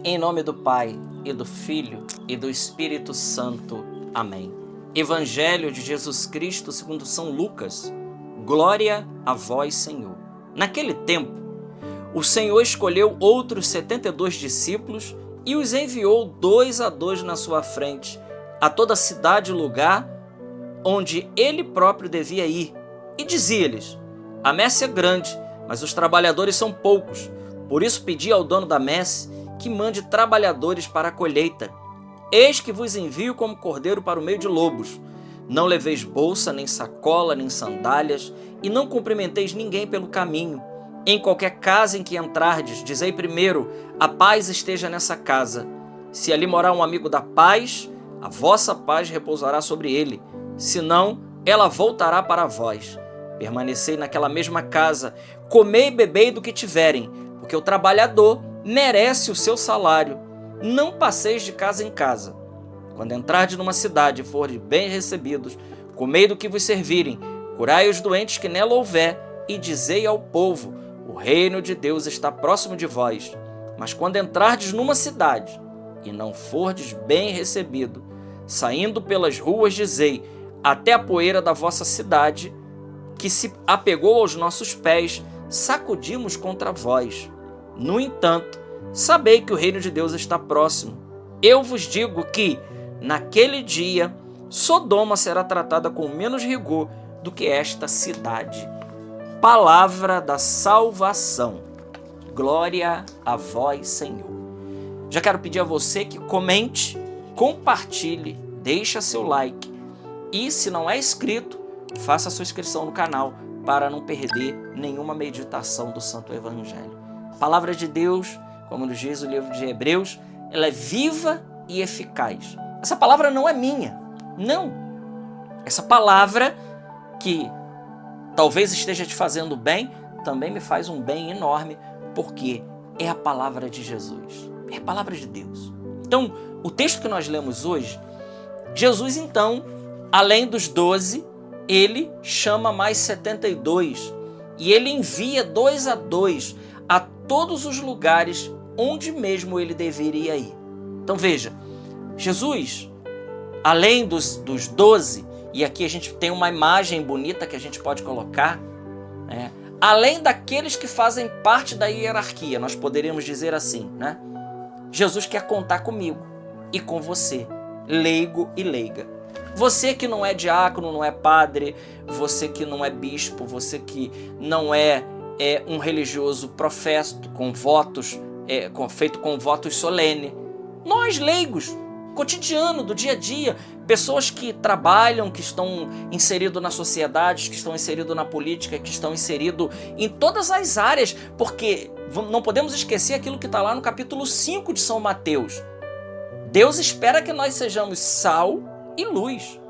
Em nome do Pai, e do Filho, e do Espírito Santo. Amém. Evangelho de Jesus Cristo segundo São Lucas. Glória a vós, Senhor. Naquele tempo, o Senhor escolheu outros 72 discípulos e os enviou 2 a 2 na sua frente, a toda cidade e lugar onde ele próprio devia ir. E dizia-lhes: a messe é grande, mas os trabalhadores são poucos. Por isso pedi ao dono da messe que mande trabalhadores para a colheita. Eis que vos envio como cordeiro para o meio de lobos. Não leveis bolsa, nem sacola, nem sandálias, e não cumprimenteis ninguém pelo caminho. Em qualquer casa em que entrardes, dizei primeiro: a paz esteja nessa casa. Se ali morar um amigo da paz, a vossa paz repousará sobre ele. Se não, ela voltará para vós. Permanecei naquela mesma casa, comei e bebei do que tiverem, porque o trabalhador merece o seu salário. Não passeis de casa em casa. Quando entrardes numa cidade e fordes bem recebidos, comei do que vos servirem, curai os doentes que nela houver, e dizei ao povo: o reino de Deus está próximo de vós. Mas quando entrardes numa cidade e não fordes bem recebido, saindo pelas ruas dizei: até a poeira da vossa cidade, que se apegou aos nossos pés, sacudimos contra vós. No entanto, sabei que o reino de Deus está próximo. Eu vos digo que, naquele dia, Sodoma será tratada com menos rigor do que esta cidade. Palavra da salvação. Glória a vós, Senhor. Já quero pedir a você que comente, compartilhe, deixe seu like e, se não é inscrito, faça a sua inscrição no canal para não perder nenhuma meditação do Santo Evangelho. A palavra de Deus, como nos diz o livro de Hebreus, ela é viva e eficaz. Essa palavra não é minha, não. Essa palavra que talvez esteja te fazendo bem, também me faz um bem enorme, porque é a palavra de Jesus, é a palavra de Deus. Então, o texto que nós lemos hoje, Jesus então, além dos 12, ele chama mais 72 e ele envia 2 a 2 a todos os lugares onde mesmo ele deveria ir. Então veja, Jesus, além dos 12, e aqui a gente tem uma imagem bonita que a gente pode colocar, né? Além daqueles que fazem parte da hierarquia, nós poderíamos dizer assim, né? Jesus quer contar comigo e com você, leigo e leiga. Você que não é diácono, não é padre, você que não é bispo, você que não é um religioso professo, com votos, feito com votos solene. Nós, leigos, cotidiano, do dia a dia, pessoas que trabalham, que estão inseridos na sociedade, que estão inseridos na política, que estão inseridos em todas as áreas, porque não podemos esquecer aquilo que está lá no capítulo 5 de São Mateus. Deus espera que nós sejamos sal e luz,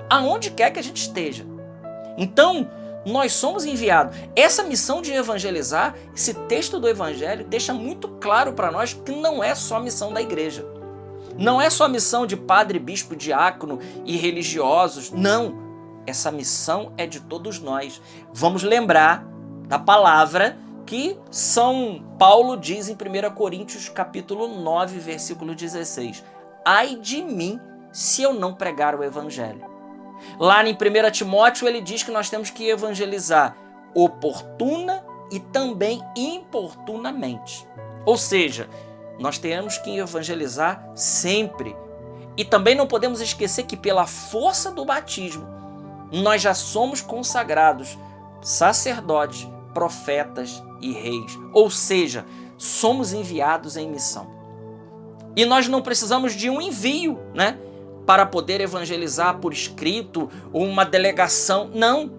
aonde quer que a gente esteja. Então, nós somos enviados. Essa missão de evangelizar, esse texto do Evangelho deixa muito claro para nós que não é só missão da igreja. Não é só missão de padre, bispo, diácono e religiosos. Não. Essa missão é de todos nós. Vamos lembrar da palavra que São Paulo diz em 1 Coríntios capítulo 9, versículo 16. Ai de mim, se eu não pregar o Evangelho. Lá em 1 Timóteo ele diz que nós temos que evangelizar oportuna e também importunamente. Ou seja, nós temos que evangelizar sempre. E também não podemos esquecer que pela força do batismo nós já somos consagrados sacerdotes, profetas e reis. Ou seja, somos enviados em missão. E nós não precisamos de um envio, né, para poder evangelizar por escrito ou uma delegação. Não.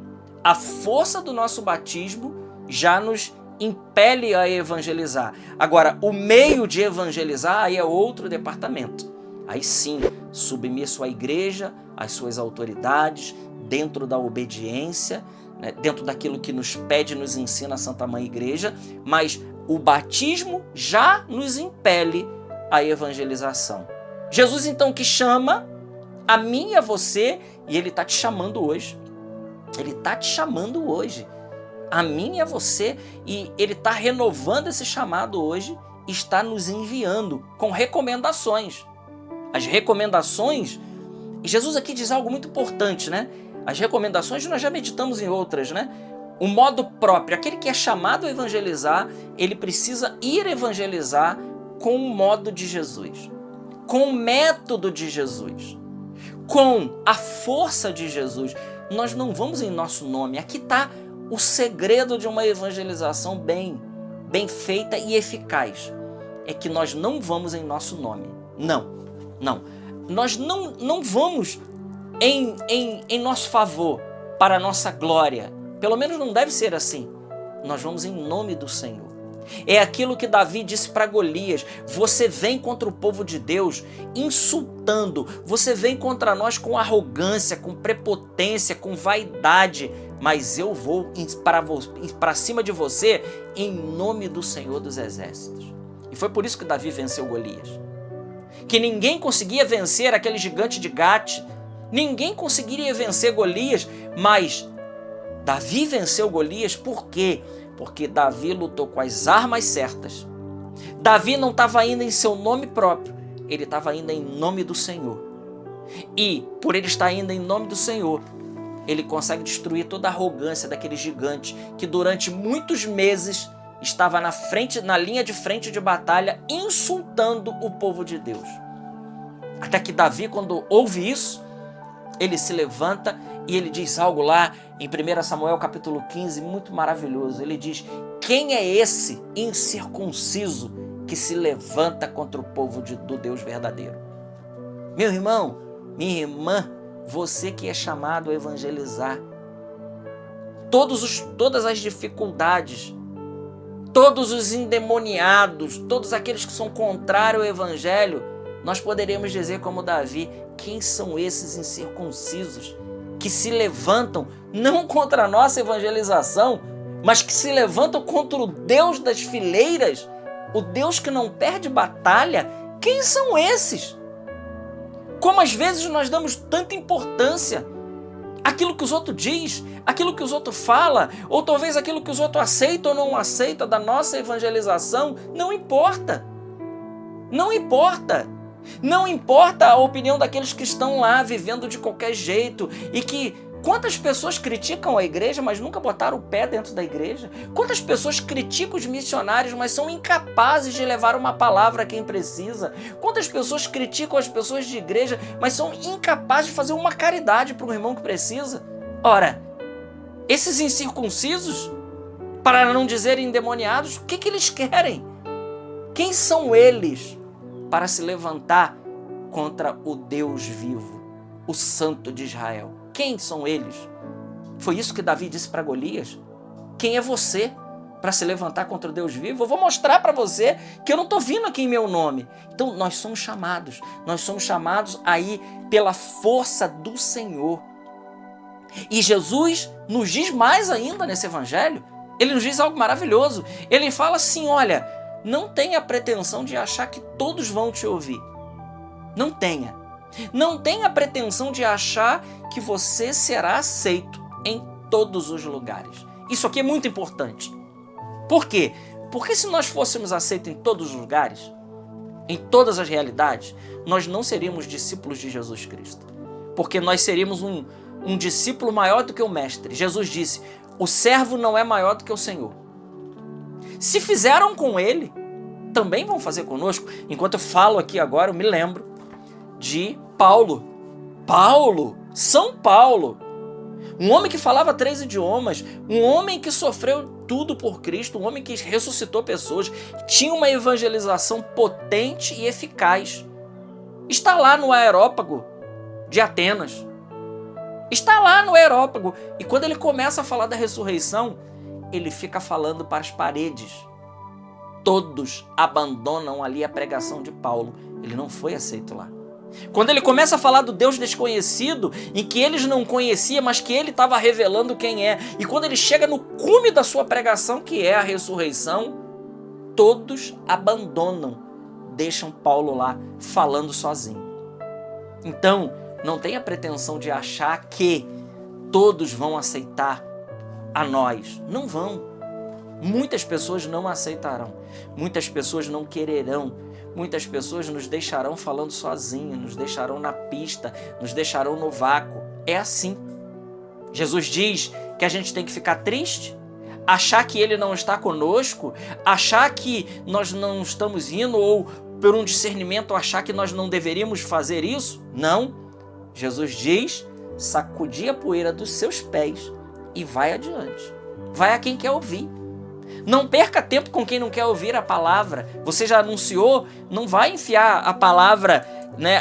A força do nosso batismo já nos impele a evangelizar. Agora, o meio de evangelizar aí é outro departamento. Aí sim, submisso à igreja, às suas autoridades, dentro da obediência, né, dentro daquilo que nos pede, nos ensina a Santa Mãe Igreja, mas o batismo já nos impele a evangelização. Jesus então que chama a mim e a você, e ele está te chamando hoje. Ele está te chamando hoje. A mim e a você, e ele está renovando esse chamado hoje está nos enviando com recomendações. As recomendações, e Jesus aqui diz algo muito importante, né? As recomendações nós já meditamos em outras, né? O modo próprio, aquele que é chamado a evangelizar, ele precisa ir evangelizar com o modo de Jesus, com o método de Jesus, com a força de Jesus. Nós não vamos em nosso nome. Aqui está o segredo de uma evangelização bem feita e eficaz. É que nós não vamos em nosso nome. Não. Nós não vamos em nosso favor, para a nossa glória. Pelo menos não deve ser assim. Nós vamos em nome do Senhor. É aquilo que Davi disse para Golias: você vem contra o povo de Deus insultando, você vem contra nós com arrogância, com prepotência, com vaidade, mas eu vou para cima de você em nome do Senhor dos Exércitos. E foi por isso que Davi venceu Golias. Que ninguém conseguia vencer aquele gigante de Gate, ninguém conseguiria vencer Golias, mas Davi venceu Golias por quê? Porque Davi lutou com as armas certas. Davi não estava indo em seu nome próprio, ele estava indo em nome do Senhor. E por ele estar indo em nome do Senhor, ele consegue destruir toda a arrogância daquele gigante que durante muitos meses estava na linha de frente de batalha, insultando o povo de Deus. Até que Davi, quando ouve isso, ele se levanta e ele diz algo lá em 1 Samuel capítulo 15, muito maravilhoso. Ele diz: quem é esse incircunciso que se levanta contra o povo do Deus verdadeiro? Meu irmão, minha irmã, você que é chamado a evangelizar, todas as dificuldades, todos os endemoniados, todos aqueles que são contrários ao evangelho, nós poderíamos dizer como Davi: quem são esses incircuncisos que se levantam não contra a nossa evangelização, mas que se levantam contra o Deus das fileiras, o Deus que não perde batalha? Quem são esses? Como às vezes nós damos tanta importância àquilo que os outros diz, aquilo que os outros falam, ou talvez aquilo que os outros aceitam ou não aceitam da nossa evangelização. Não importa. Não importa. Não importa a opinião daqueles que estão lá vivendo de qualquer jeito e que quantas pessoas criticam a igreja, mas nunca botaram o pé dentro da igreja? Quantas pessoas criticam os missionários, mas são incapazes de levar uma palavra a quem precisa? Quantas pessoas criticam as pessoas de igreja, mas são incapazes de fazer uma caridade para um irmão que precisa? Ora, esses incircuncisos, para não dizer endemoniados, o que eles querem? Quem são eles para se levantar contra o Deus vivo, o Santo de Israel? Quem são eles? Foi isso que Davi disse para Golias. Quem é você para se levantar contra o Deus vivo? Eu vou mostrar para você que eu não estou vindo aqui em meu nome. Então nós somos chamados aí pela força do Senhor. E Jesus nos diz mais ainda nesse evangelho. Ele nos diz algo maravilhoso. Ele fala assim: olha, não tenha pretensão de achar que todos vão te ouvir. Não tenha. Não tenha pretensão de achar que você será aceito em todos os lugares. Isso aqui é muito importante. Por quê? Porque se nós fôssemos aceitos em todos os lugares, em todas as realidades, nós não seríamos discípulos de Jesus Cristo. Porque nós seríamos um discípulo maior do que o mestre. Jesus disse: o servo não é maior do que o Senhor. Se fizeram com ele, também vão fazer conosco. Enquanto eu falo aqui agora, eu me lembro de São Paulo, um homem que falava 3 idiomas, um homem que sofreu tudo por Cristo, um homem que ressuscitou pessoas, tinha uma evangelização potente e eficaz. Está lá no Areópago de Atenas. Está lá no Areópago. E quando ele começa a falar da ressurreição, ele fica falando para as paredes. Todos abandonam ali a pregação de Paulo. Ele não foi aceito lá. Quando ele começa a falar do Deus desconhecido, em que eles não conheciam, mas que ele estava revelando quem é, e quando ele chega no cume da sua pregação, que é a ressurreição, todos abandonam, deixam Paulo lá falando sozinho. Então, não tenha pretensão de achar que todos vão aceitar a nós. Não vão. Muitas pessoas não aceitarão, muitas pessoas não quererão, muitas pessoas nos deixarão falando sozinhos, nos deixarão na pista, nos deixarão no vácuo. É assim. Jesus diz que a gente tem que ficar triste, achar que Ele não está conosco, achar que nós não estamos indo, ou por um discernimento achar que nós não deveríamos fazer isso. Não. Jesus diz: sacudir a poeira dos seus pés e vai adiante. Vai a quem quer ouvir. Não perca tempo com quem não quer ouvir a palavra. Você já anunciou, não vai enfiar a palavra,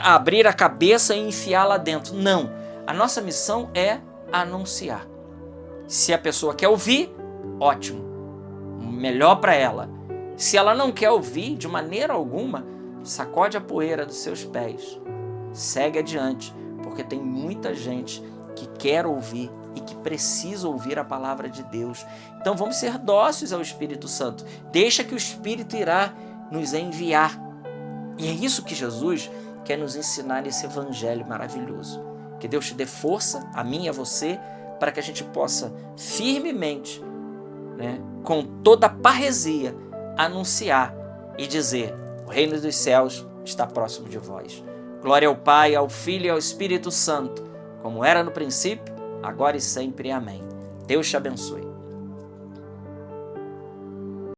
abrir a cabeça e enfiar lá dentro. Não. A nossa missão é anunciar. Se a pessoa quer ouvir, ótimo. Melhor para ela. Se ela não quer ouvir de maneira alguma, sacode a poeira dos seus pés. Segue adiante, porque tem muita gente que quer ouvir e que precisa ouvir a palavra de Deus. Então vamos ser dóceis ao Espírito Santo. Deixa que o Espírito irá nos enviar. E é isso que Jesus quer nos ensinar nesse evangelho maravilhoso. Que Deus te dê força, a mim e a você, para que a gente possa firmemente, com toda a parresia, anunciar e dizer: o reino dos céus está próximo de vós. Glória ao Pai, ao Filho e ao Espírito Santo, como era no princípio, agora e sempre. Amém. Deus te abençoe.